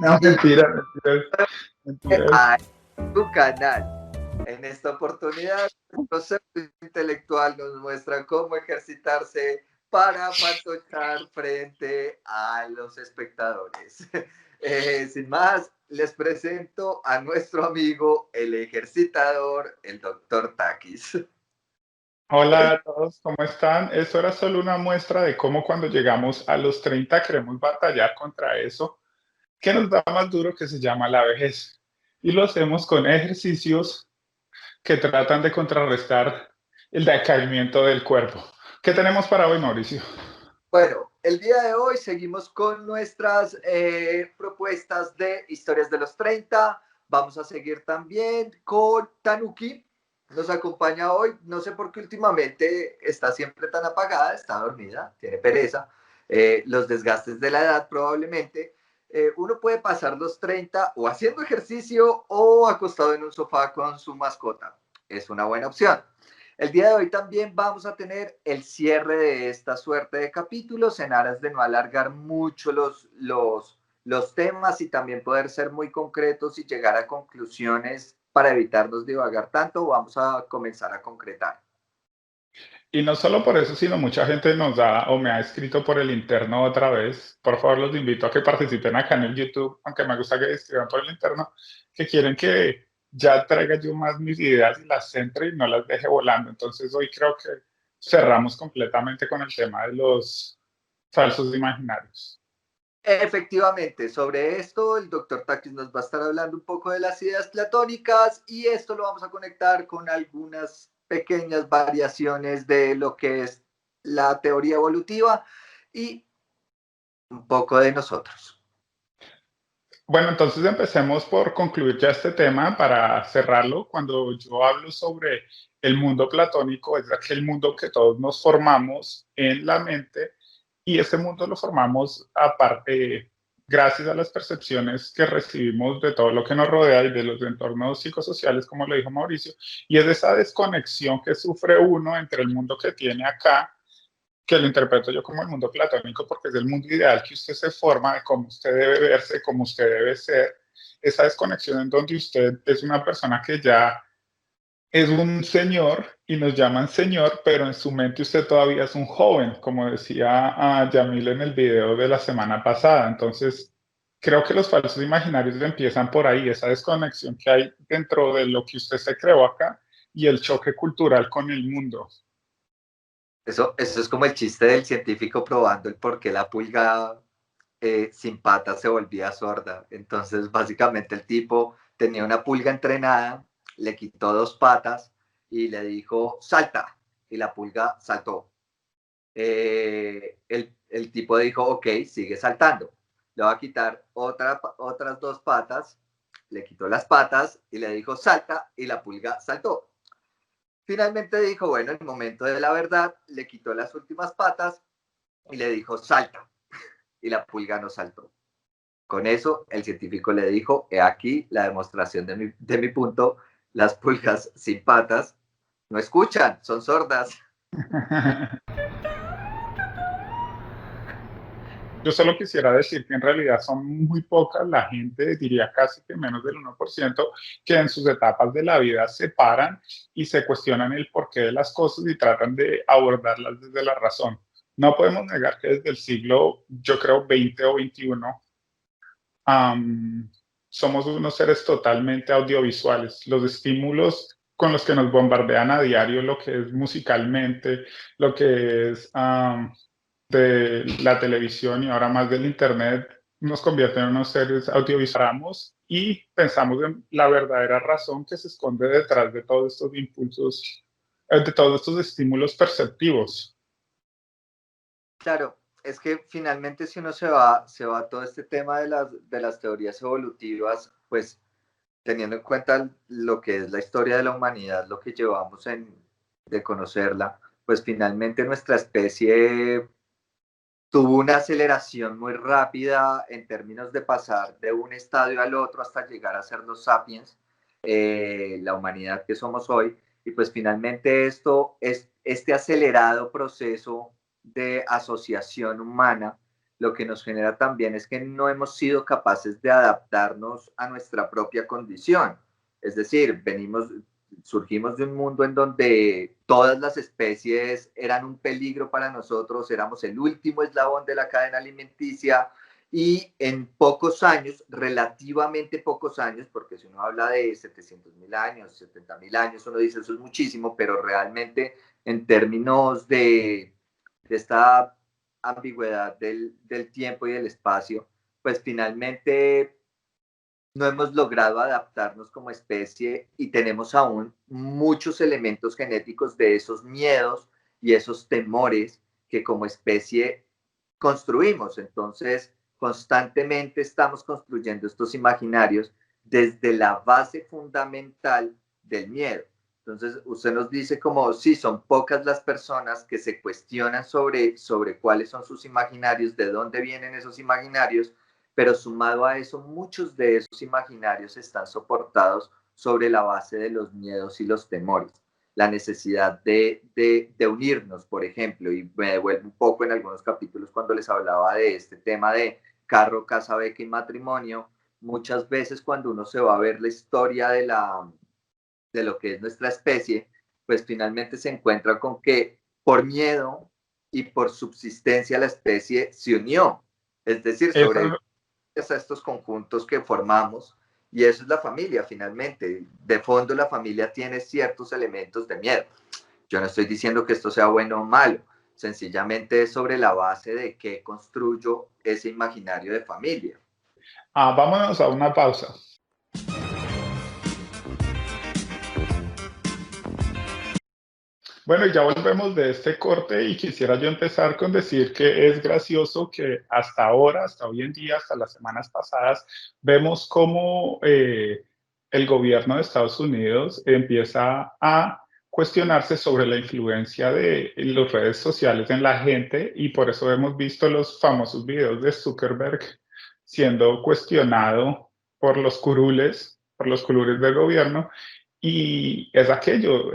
No, mentira, mentiras, mentiras. A tu canal. En esta oportunidad, el concepto intelectual nos muestra cómo ejercitarse para fantochar frente a los espectadores. Sin más, les presento a nuestro amigo, el ejercitador, el doctor Takis. Hola a todos, ¿cómo están? Eso era solo una muestra de cómo cuando llegamos a los 30 queremos batallar contra eso que nos da más duro que se llama la vejez. Y lo hacemos con ejercicios que tratan de contrarrestar el decaimiento del cuerpo. ¿Qué tenemos para hoy, Mauricio? Bueno, el día de hoy seguimos con nuestras propuestas de historias de los 30. Vamos a seguir también con Tanuki. Nos acompaña hoy, no sé por qué últimamente está siempre tan apagada, está dormida, tiene pereza. Los desgastes de la edad probablemente. Uno puede pasar los 30 o haciendo ejercicio o acostado en un sofá con su mascota. Es una buena opción. El día de hoy también vamos a tener el cierre de esta suerte de capítulos en aras de no alargar mucho los temas y también poder ser muy concretos y llegar a conclusiones para evitarnos divagar tanto. Vamos a comenzar a concretar. Y no solo por eso, sino mucha gente nos da o me ha escrito por el interno otra vez. Por favor, los invito a que participen acá en el YouTube, aunque me gusta que escriban por el interno, que quieren que ya traiga yo más mis ideas y las centre y no las deje volando. Entonces hoy creo que cerramos completamente con el tema de los falsos imaginarios. Efectivamente, sobre esto el doctor Takis nos va a estar hablando un poco de las ideas platónicas y esto lo vamos a conectar con algunas pequeñas variaciones de lo que es la teoría evolutiva y un poco de nosotros. Bueno, entonces empecemos por concluir ya este tema para cerrarlo. Cuando yo hablo sobre el mundo platónico, es aquel mundo que todos nos formamos en la mente y ese mundo lo formamos aparte gracias a las percepciones que recibimos de todo lo que nos rodea y de los entornos psicosociales, como lo dijo Mauricio, y es esa desconexión que sufre uno entre el mundo que tiene acá, que lo interpreto yo como el mundo platónico porque es el mundo ideal que usted se forma de cómo usted debe verse, cómo usted debe ser, esa desconexión en donde usted es una persona que ya es un señor y nos llaman señor, pero en su mente usted todavía es un joven, como decía Yamil en el video de la semana pasada. Entonces, creo que los falsos imaginarios empiezan por ahí, esa desconexión que hay dentro de lo que usted se creó acá y el choque cultural con el mundo. Eso es como el chiste del científico probando el por qué la pulga sin patas se volvía sorda. Entonces, básicamente el tipo tenía una pulga entrenada, le quitó dos patas y le dijo, salta. Y la pulga saltó. El tipo dijo, ok, sigue saltando. Le va a quitar otras dos patas, le quitó las patas y le dijo, salta, y la pulga saltó. Finalmente dijo, bueno, en el momento de la verdad, le quitó las últimas patas y le dijo, salta, y la pulga no saltó. Con eso, el científico le dijo, he aquí la demostración de mi punto, las pulgas sin patas no escuchan, son sordas. Yo solo quisiera decir que en realidad son muy pocas la gente, diría casi que menos del 1%, que en sus etapas de la vida se paran y se cuestionan el porqué de las cosas y tratan de abordarlas desde la razón. No podemos negar que desde el siglo, yo creo, 20 o 21, um, somos unos seres totalmente audiovisuales. Los estímulos con los que nos bombardean a diario, lo que es musicalmente, lo que es de la televisión y ahora más del internet nos convierte en unos seres audiovisuales y pensamos en la verdadera razón que se esconde detrás de todos estos impulsos, de todos estos estímulos perceptivos. Claro, es que finalmente si uno se va a todo este tema de las teorías evolutivas, pues teniendo en cuenta lo que es la historia de la humanidad, lo que llevamos de conocerla, pues finalmente nuestra especie tuvo una aceleración muy rápida en términos de pasar de un estadio al otro hasta llegar a ser los sapiens, la humanidad que somos hoy, y pues finalmente esto es este acelerado proceso de asociación humana lo que nos genera también es que no hemos sido capaces de adaptarnos a nuestra propia condición. Es decir, surgimos de un mundo en donde todas las especies eran un peligro para nosotros, éramos el último eslabón de la cadena alimenticia, y en pocos años, relativamente pocos años, porque si uno habla de 700.000 años, 70.000 años, uno dice eso es muchísimo, pero realmente en términos de esta ambigüedad del tiempo y del espacio, pues finalmente no hemos logrado adaptarnos como especie y tenemos aún muchos elementos genéticos de esos miedos y esos temores que como especie construimos. Entonces, constantemente estamos construyendo estos imaginarios desde la base fundamental del miedo. Entonces, usted nos dice como, sí, son pocas las personas que se cuestionan sobre cuáles son sus imaginarios, de dónde vienen esos imaginarios, pero sumado a eso, muchos de esos imaginarios están soportados sobre la base de los miedos y los temores. La necesidad de unirnos, por ejemplo, y me devuelvo un poco en algunos capítulos cuando les hablaba de este tema de carro, casa, beca y matrimonio. Muchas veces cuando uno se va a ver la historia de lo que es nuestra especie, pues finalmente se encuentra con que por miedo y por subsistencia la especie se unió. Es decir, Eso, sobrevivió a estos conjuntos que formamos, y eso es la familia finalmente. De fondo la familia tiene ciertos elementos de miedo. Yo no estoy diciendo que esto sea bueno o malo, sencillamente es sobre la base de qué construyo ese imaginario de familia. vámonos a una pausa. Bueno, y ya volvemos de este corte y quisiera yo empezar con decir que es gracioso que hasta ahora, hasta hoy en día, hasta las semanas pasadas, vemos cómo el gobierno de Estados Unidos empieza a cuestionarse sobre la influencia de las redes sociales en la gente y por eso hemos visto los famosos videos de Zuckerberg siendo cuestionado por los curules del gobierno y es aquello.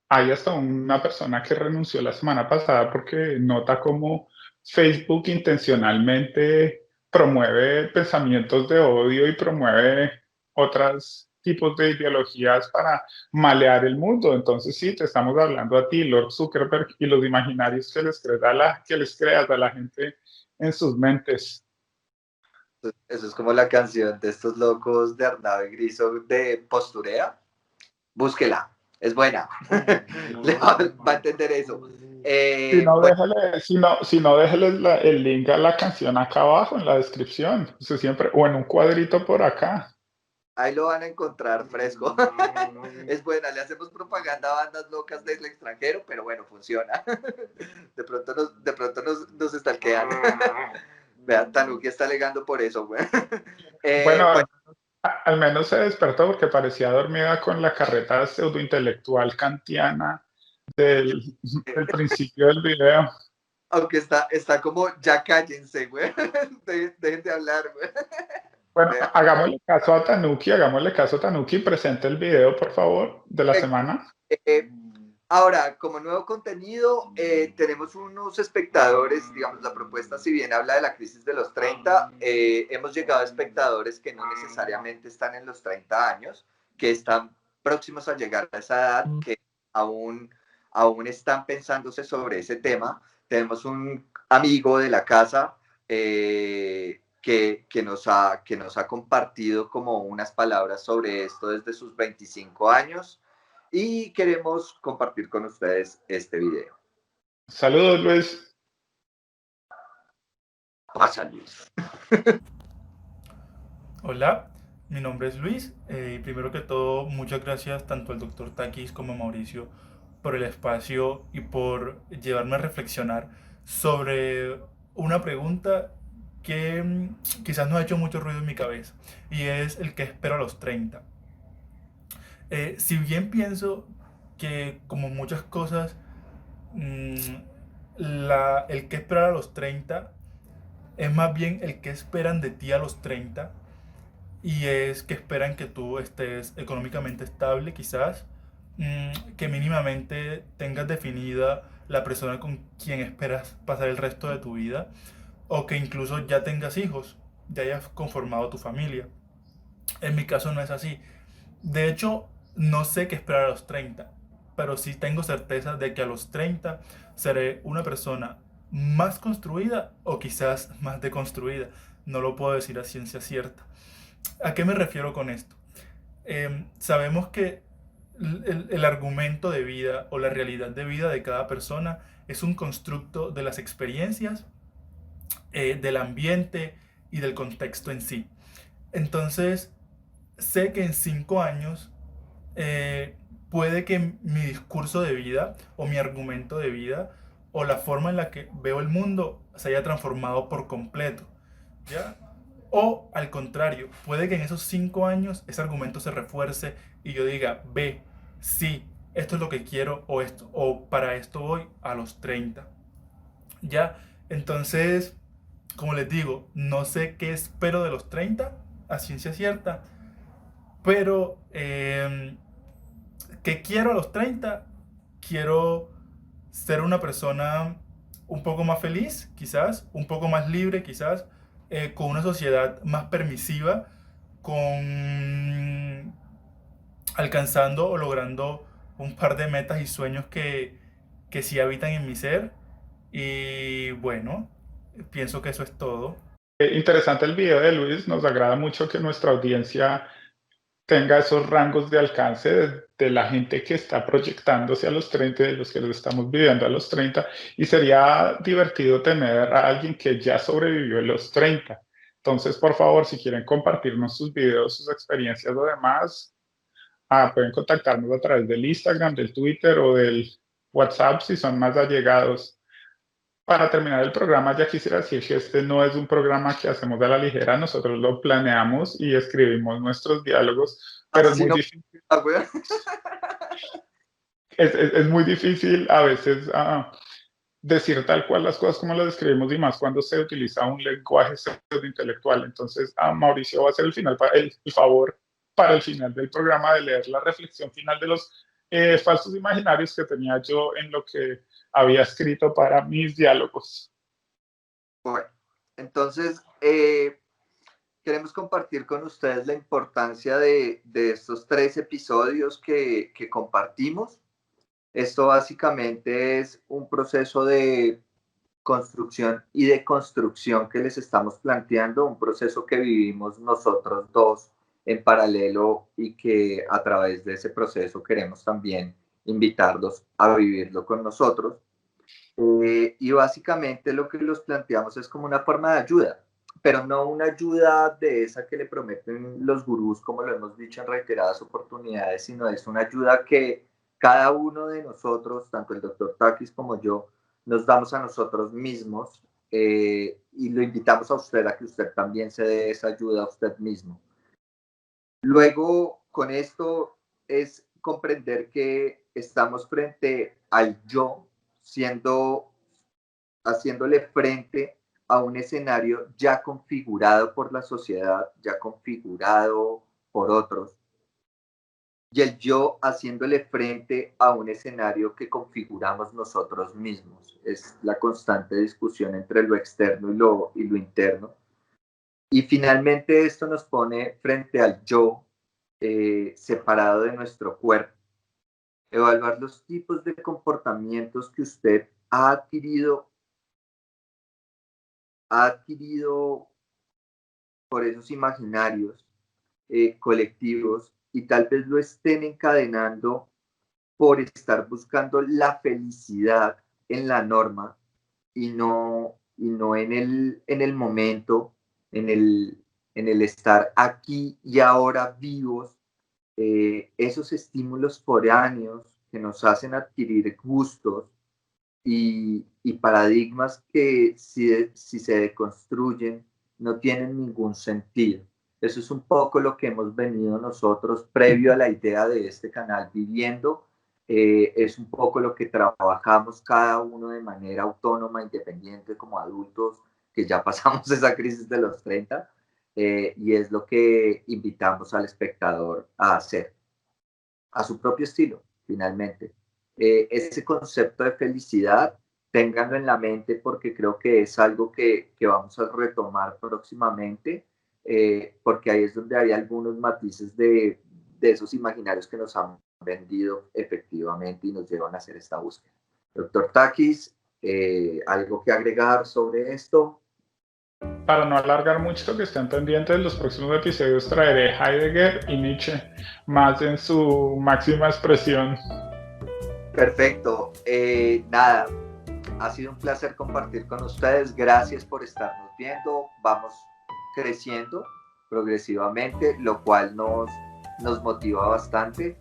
Hay hasta una persona que renunció la semana pasada porque nota cómo Facebook intencionalmente promueve pensamientos de odio y promueve otros tipos de ideologías para malear el mundo. Entonces sí, te estamos hablando a ti, Lord Zuckerberg, y los imaginarios que les creas a la gente en sus mentes. Eso es como la canción de estos locos de Arnau y Griso de Posturea. Búsquela, es buena. Le va a entender eso. Bueno, Si no, déjales el link a la canción acá abajo en la descripción. Usted siempre, o en un cuadrito por acá. ahí lo van a encontrar fresco. Es buena, le hacemos propaganda a bandas locas del extranjero, pero bueno, funciona. De pronto nos stalkean. Vean, Tanuki está alegando por eso, güey. Bueno, Bueno, al menos se despertó porque parecía dormida con la carreta pseudointelectual kantiana del principio del video. aunque está como, ya cállense, güey. Dejen de hablar, güey. Bueno, Vean. hagámosle caso a Tanuki, presente el video, por favor, de la semana. Eh, Ahora, como nuevo contenido, tenemos unos espectadores, digamos, la propuesta, si bien habla de la crisis de los 30, hemos llegado a espectadores que no necesariamente están en los 30 años, que están próximos a llegar a esa edad, que aún están pensándose sobre ese tema. Tenemos un amigo de la casa que nos ha compartido como unas palabras sobre esto desde sus 25 años y queremos compartir con ustedes este video. Saludos, Luis. Pasa, Luis. Hola, mi nombre es Luis. Primero que todo, muchas gracias tanto al doctor Takis como a Mauricio por el espacio y por llevarme a reflexionar sobre una pregunta que quizás no ha hecho mucho ruido en mi cabeza y es el que espero a los 30. Si bien pienso que como muchas cosas, mm, el que esperar a los 30 es más bien el que esperan de ti a los 30 y es que esperan que tú estés económicamente estable quizás, que mínimamente tengas definida la persona con quien esperas pasar el resto de tu vida o que incluso ya tengas hijos, ya hayas conformado tu familia. En mi caso no es así. De hecho, no sé qué esperar a los 30, pero sí tengo certeza de que a los 30 seré una persona más construida o quizás más deconstruida. No lo puedo decir a ciencia cierta. ¿A qué me refiero con esto? Sabemos que el argumento de vida o la realidad de vida de cada persona es un constructo de las experiencias, del ambiente y del contexto en sí. Entonces, sé que en 5 años eh, puede que mi discurso de vida o mi argumento de vida o la forma en la que veo el mundo se haya transformado por completo, ¿ya? O al contrario, puede que en esos 5 años ese argumento se refuerce y yo diga, ve, sí, esto es lo que quiero o esto, o para esto voy a los 30, ¿ya? Entonces, como les digo, no sé qué espero de los 30 a ciencia cierta, pero ¿qué quiero a los 30? Quiero ser una persona un poco más feliz, quizás, un poco más libre, quizás, con una sociedad más permisiva, con alcanzando o logrando un par de metas y sueños que sí habitan en mi ser. Y bueno, pienso que eso es todo. Interesante el video de Luis, nos agrada mucho que nuestra audiencia tenga esos rangos de alcance de la gente que está proyectándose a los 30, de los que lo estamos viviendo a los 30, y sería divertido tener a alguien que ya sobrevivió a los 30. Entonces, por favor, si quieren compartirnos sus videos, sus experiencias o demás, pueden contactarnos a través del Instagram, del Twitter o del WhatsApp si son más allegados. Para terminar el programa, ya quisiera decir que este no es un programa que hacemos a la ligera, nosotros lo planeamos y escribimos nuestros diálogos, pero es Así muy no, difícil, weón. es muy difícil a veces decir tal cual las cosas como las describimos y más cuando se utiliza un lenguaje intelectual. Entonces, Mauricio va a hacer el favor para el final del programa de leer la reflexión final de los falsos imaginarios que tenía yo en lo que había escrito para mis diálogos. Bueno, entonces queremos compartir con ustedes la importancia de estos 3 episodios que compartimos. Esto básicamente es un proceso de construcción y de construcción que les estamos planteando, un proceso que vivimos nosotros dos en paralelo y que a través de ese proceso queremos también invitarlos a vivirlo con nosotros. Y básicamente lo que los planteamos es como una forma de ayuda, pero no una ayuda de esa que le prometen los gurús, como lo hemos dicho en reiteradas oportunidades, sino es una ayuda que cada uno de nosotros, tanto el doctor Takis como yo, nos damos a nosotros mismos y lo invitamos a usted a que usted también se dé esa ayuda a usted mismo. Luego, con esto es comprender que estamos frente al yo, haciéndole frente a un escenario ya configurado por la sociedad, ya configurado por otros, y el yo haciéndole frente a un escenario que configuramos nosotros mismos. Es la constante discusión entre lo externo y lo interno. Y finalmente esto nos pone frente al yo separado de nuestro cuerpo. Evaluar los tipos de comportamientos que usted ha adquirido por esos imaginarios colectivos y tal vez lo estén encadenando por estar buscando la felicidad en la norma y no en el momento, en en el estar aquí y ahora vivos, esos estímulos foráneos que nos hacen adquirir gustos y paradigmas que si se deconstruyen no tienen ningún sentido. Eso es un poco lo que hemos venido nosotros previo a la idea de este canal viviendo. Es un poco lo que trabajamos cada uno de manera autónoma, independiente como adultos, que ya pasamos esa crisis de los 30, y es lo que invitamos al espectador a hacer, a su propio estilo, finalmente. Ese concepto de felicidad ténganlo en la mente porque creo que es algo que vamos a retomar próximamente, porque ahí es donde hay algunos matices de esos imaginarios que nos han vendido efectivamente y nos llevan a hacer esta búsqueda. Doctor Takis, ¿algo que agregar sobre esto? Para no alargar mucho, que estén pendientes, en los próximos episodios traeré Heidegger y Nietzsche más en su máxima expresión. Perfecto. Nada, ha sido un placer compartir con ustedes. Gracias por estarnos viendo. Vamos creciendo progresivamente, lo cual nos motiva bastante.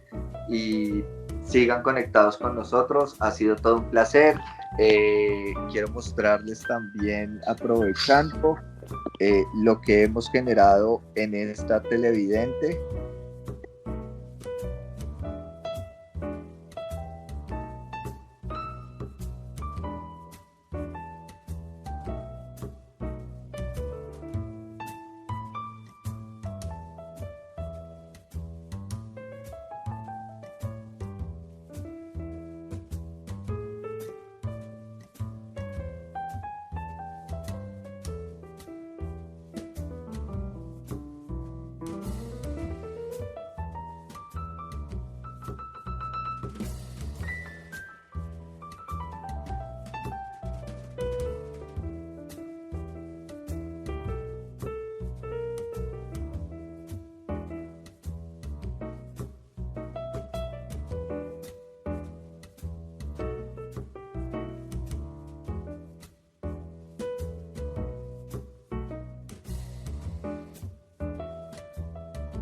Y sigan conectados con nosotros. Ha sido todo un placer. Quiero mostrarles también, aprovechando, lo que hemos generado en esta televidente.